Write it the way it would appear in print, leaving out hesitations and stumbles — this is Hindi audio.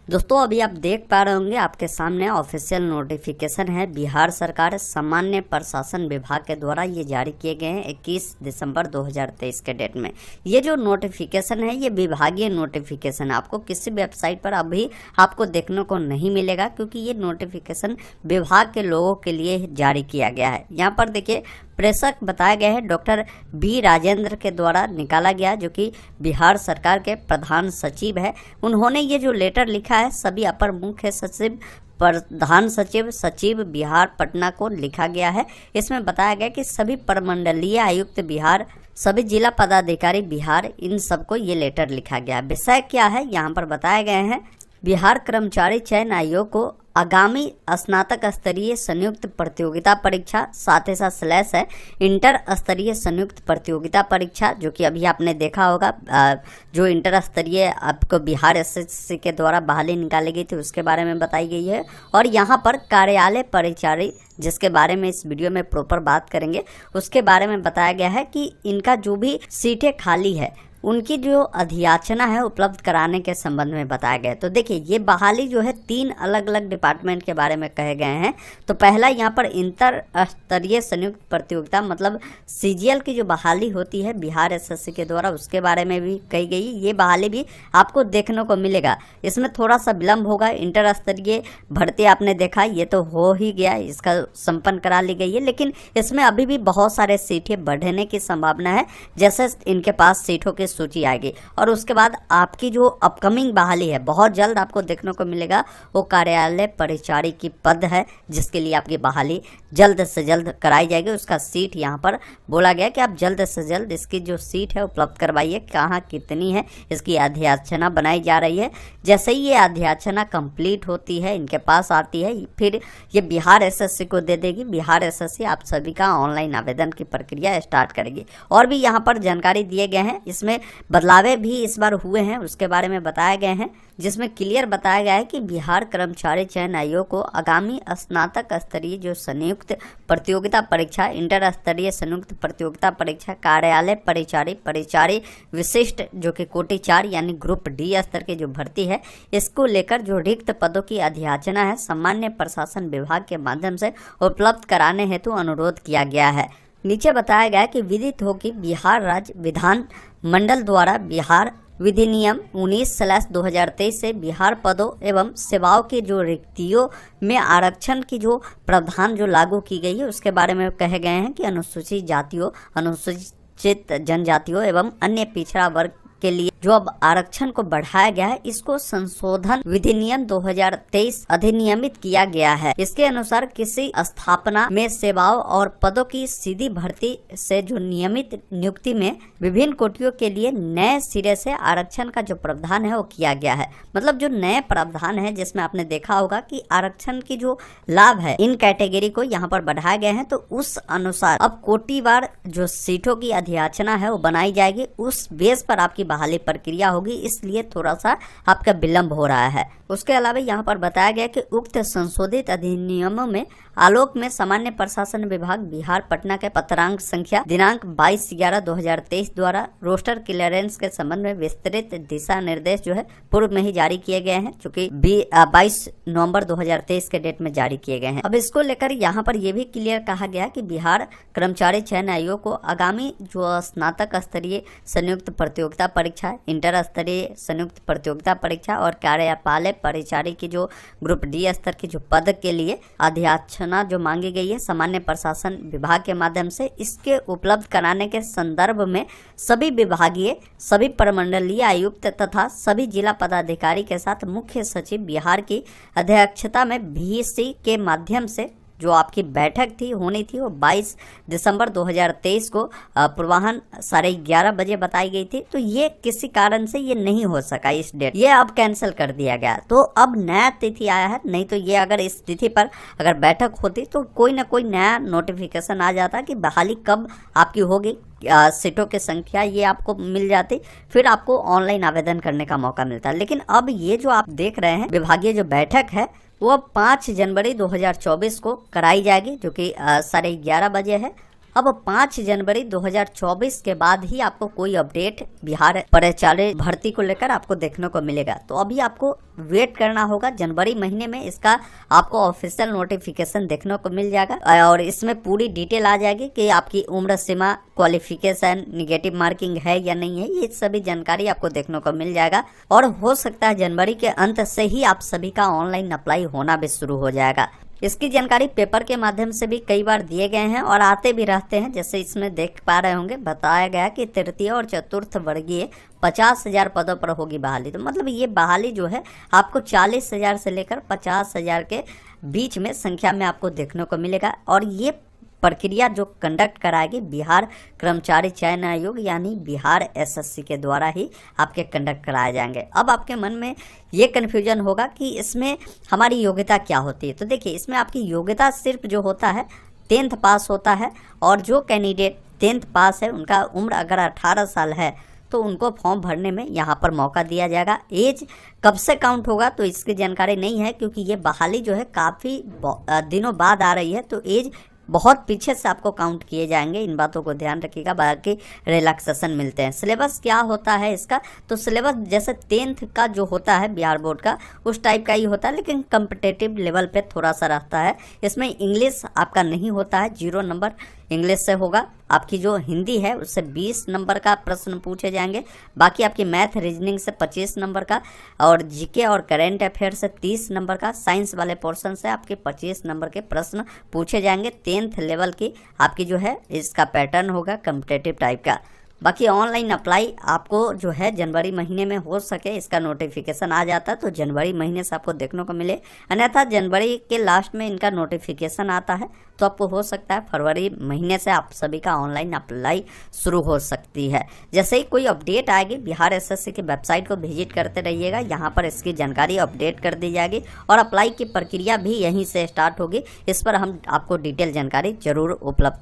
दोस्तों अभी आप देख पा रहे होंगे आपके सामने ऑफिशियल नोटिफिकेशन है। बिहार सरकार सामान्य प्रशासन विभाग के द्वारा ये जारी किए गए हैं 21 दिसंबर 2023 के डेट में। ये जो नोटिफिकेशन है ये विभागीय नोटिफिकेशन है, आपको किसी वेबसाइट पर अभी आपको देखने को नहीं मिलेगा, क्योंकि ये नोटिफिकेशन विभाग के लोगों के लिए जारी किया गया है। यहाँ पर देखिए प्रेषक बताया गया है डॉक्टर बी राजेंद्र के द्वारा निकाला गया, जो कि बिहार सरकार के प्रधान सचिव है। उन्होंने ये जो लेटर लिखा है सभी अपर मुख्य सचिव, प्रधान सचिव, सचिव बिहार पटना को लिखा गया है। इसमें बताया गया कि सभी प्रमंडलीय आयुक्त बिहार, सभी जिला पदाधिकारी बिहार, इन सबको ये लेटर लिखा गया। विषय क्या है यहाँ पर बताए गए हैं। बिहार कर्मचारी चयन आयोग को आगामी स्नातक स्तरीय संयुक्त प्रतियोगिता परीक्षा, साथ ही साथ स्लैश है इंटर स्तरीय संयुक्त प्रतियोगिता परीक्षा, जो कि अभी आपने देखा होगा जो इंटर स्तरीय आपको बिहार एसएससी के द्वारा बहाली निकाली गई थी उसके बारे में बताई गई है। और यहाँ पर कार्यालय परिचारी, जिसके बारे में इस वीडियो में प्रॉपर बात करेंगे, उसके बारे में बताया गया है कि इनका जो भी सीटें खाली है उनकी जो अधियाचना है उपलब्ध कराने के संबंध में बताया गया। तो देखिए ये बहाली जो है 3 अलग अलग डिपार्टमेंट के बारे में कहे गए हैं। तो पहला यहाँ पर इंटर स्तरीय संयुक्त प्रतियोगिता मतलब सीजीएल की जो बहाली होती है बिहार एसएससी के द्वारा, उसके बारे में भी कही गई। ये बहाली भी आपको देखने को मिलेगा, इसमें थोड़ा सा विलम्ब होगा। इंटर स्तरीय भर्ती आपने देखा ये तो हो ही गया, इसका संपन्न करा ली गई है, लेकिन इसमें अभी भी बहुत सारे सीटें बढ़ने की संभावना है जैसे इनके पास सीटों की सूची आएगी। और उसके बाद आपकी जो अपकमिंग बहाली है बहुत जल्द आपको देखने को मिलेगा, वो कार्यालय परिचारी की पद है, जिसके लिए आपकी बहाली जल्द से जल्द कराई जाएगी। उसका सीट यहाँ पर बोला गया कि आप जल्द से जल्द इसकी जो सीट है उपलब्ध करवाइए। कहाँ कितनी है इसकी अधियाचना बनाई जा रही है। जैसे ही ये अधियाचना कंप्लीट होती है, इनके पास आती है, फिर ये बिहार एसएससी को दे देगी। बिहार एसएससी आप सभी का ऑनलाइन आवेदन की प्रक्रिया स्टार्ट करेगी। और भी यहाँ पर जानकारी दिए गए हैं, इसमें बदलावे भी इस बार हुए हैं उसके बारे में बताए गए हैं, जिसमें क्लियर बताया गया है कि बिहार कर्मचारी चयन आयोग को आगामी स्नातक स्तरीय जो संयुक्त प्रतियोगिता परीक्षा, इंटर स्तरीय संयुक्त प्रतियोगिता परीक्षा, कार्यालय परिचारी विशिष्ट जो कि कोटि 4 यानी ग्रुप डी स्तर की जो भर्ती है, इसको लेकर जो रिक्त पदों की अधियाचना है सामान्य प्रशासन विभाग के माध्यम से उपलब्ध कराने हेतु अनुरोध किया गया है। नीचे बताया गया कि विदित हो कि बिहार राज्य विधान मंडल द्वारा बिहार विधिनियम 19/2023 से बिहार पदों एवं सेवाओं की जो रिक्तियों में आरक्षण की जो प्रावधान जो लागू की गई है उसके बारे में कहे गए हैं कि अनुसूचित जातियों, अनुसूचित जनजातियों एवं अन्य पिछड़ा वर्ग के लिए जो अब आरक्षण को बढ़ाया गया है, इसको संशोधन विधिनियम 2023 अधिनियमित किया गया है। इसके अनुसार किसी स्थापना में सेवाओं और पदों की सीधी भर्ती से जो नियमित नियुक्ति में विभिन्न कोटियों के लिए नए सिरे से आरक्षण का जो प्रावधान है वो किया गया है। मतलब जो नए प्रावधान है जिसमें आपने देखा होगा कि आरक्षण की जो लाभ है इन कैटेगरी को यहाँ पर बढ़ाए गए हैं, तो उस अनुसार अब कोटिवार जो सीटों की अधियाचना है वो बनाई जाएगी। उस बेस पर आपकी बहाली प्रक्रिया होगी, इसलिए थोड़ा सा आपका विलंब हो रहा है। उसके अलावा यहाँ पर बताया गया कि उक्त संशोधित अधिनियमों में आलोक में सामान्य प्रशासन विभाग बिहार पटना के पत्रांक संख्या दिनांक 22/11/2023 द्वारा रोस्टर क्लियरेंस के संबंध में विस्तृत दिशा निर्देश जो है पूर्व में ही जारी किए गए हैं, जो कि 22 नवंबर 2023 के डेट में जारी किए गए हैं। अब इसको लेकर यहाँ पर यह भी क्लियर कहा गया कि बिहार कर्मचारी चयन आयोग को आगामी जो स्नातक स्तरीय संयुक्त प्रतियोगिता परीक्षा, इंटर स्तरीय संयुक्त प्रतियोगिता परीक्षा और कार्यपालय परिचारी की जो ग्रुप डी स्तर की जो पद के लिए अधियाचना जो मांगी गई है सामान्य प्रशासन विभाग के माध्यम से, इसके उपलब्ध कराने के संदर्भ में सभी विभागीय, सभी प्रमंडलीय आयुक्त तथा सभी जिला पदाधिकारी के साथ मुख्य सचिव बिहार की अध्यक्षता में VC के माध्यम से जो आपकी बैठक थी होनी थी वो 22 दिसंबर 2023 को पूर्वाह्न 11:30 बजे बताई गई थी। तो ये किसी कारण से ये नहीं हो सका, इस डेट ये अब कैंसिल कर दिया गया। तो अब नया तिथि आया है, नहीं तो ये अगर इस तिथि पर अगर बैठक होती तो कोई ना कोई नया नोटिफिकेशन आ जाता कि बहाली कब आपकी होगी, सीटों की संख्या ये आपको मिल जाती, फिर आपको ऑनलाइन आवेदन करने का मौका मिलता। लेकिन अब ये जो आप देख रहे हैं विभागीय जो बैठक है वो 5 जनवरी 2024 को कराई जाएगी, जो कि 11:30 बजे है। अब 5 जनवरी 2024 के बाद ही आपको कोई अपडेट बिहार परिचालन भर्ती को लेकर आपको देखने को मिलेगा। तो अभी आपको वेट करना होगा, जनवरी महीने में इसका आपको ऑफिशियल नोटिफिकेशन देखने को मिल जाएगा और इसमें पूरी डिटेल आ जाएगी कि आपकी उम्र सीमा, क्वालिफिकेशन, निगेटिव मार्किंग है या नहीं है, ये सभी जानकारी आपको देखने को मिल जाएगा। और हो सकता है जनवरी के अंत से ही आप सभी का ऑनलाइन अप्लाई होना भी शुरू हो जाएगा। इसकी जानकारी पेपर के माध्यम से भी कई बार दिए गए हैं और आते भी रहते हैं। जैसे इसमें देख पा रहे होंगे, बताया गया कि तृतीय और चतुर्थ वर्गीय 50,000 पदों पर होगी बहाली। तो मतलब ये बहाली जो है आपको 40,000 से लेकर 50,000 के बीच में संख्या में आपको देखने को मिलेगा। और ये प्रक्रिया जो कंडक्ट कराएगी बिहार कर्मचारी चयन आयोग यानी बिहार एसएससी के द्वारा ही आपके कंडक्ट कराए जाएंगे। अब आपके मन में ये कन्फ्यूजन होगा कि इसमें हमारी योग्यता क्या होती है। तो देखिए, इसमें आपकी योग्यता सिर्फ जो होता है 10th पास होता है और जो कैंडिडेट 10th पास है उनका उम्र अगर 18 साल है तो उनको फॉर्म भरने में यहाँ पर मौका दिया जाएगा। एज कब से काउंट होगा तो इसकी जानकारी नहीं है, क्योंकि ये बहाली जो है काफ़ी दिनों बाद आ रही है, तो एज बहुत पीछे से आपको काउंट किए जाएंगे। इन बातों को ध्यान रखिएगा। बाकी रिलैक्सेशन मिलते हैं। सिलेबस क्या होता है इसका, तो सिलेबस जैसे 10th का जो होता है बिहार बोर्ड का उस टाइप का ही होता है, लेकिन कम्पिटेटिव लेवल पे थोड़ा सा रहता है। इसमें इंग्लिश आपका नहीं होता है, 0 नंबर इंग्लिश से होगा। आपकी जो हिंदी है उससे 20 नंबर का प्रश्न पूछे जाएंगे। बाकी आपकी मैथ रीजनिंग से 25 नंबर का और जीके और करेंट अफेयर से 30 नंबर का, साइंस वाले पोर्शन से आपके 25 नंबर के प्रश्न पूछे जाएंगे। 10th लेवल की आपकी जो है इसका पैटर्न होगा कम्पिटेटिव टाइप का। बाकी ऑनलाइन अप्लाई आपको जो है जनवरी महीने में हो सके इसका नोटिफिकेशन आ जाता है तो जनवरी महीने से आपको देखने को मिले, अन्यथा जनवरी के लास्ट में इनका नोटिफिकेशन आता है तो आपको हो सकता है फरवरी महीने से आप सभी का ऑनलाइन अप्लाई शुरू हो सकती है। जैसे ही कोई अपडेट आएगी बिहार एसएससी की वेबसाइट को विजिट करते रहिएगा, यहाँ पर इसकी जानकारी अपडेट कर दी जाएगी और अप्लाई की प्रक्रिया भी यहीं से स्टार्ट होगी। इस पर हम आपको डिटेल जानकारी जरूर उपलब्ध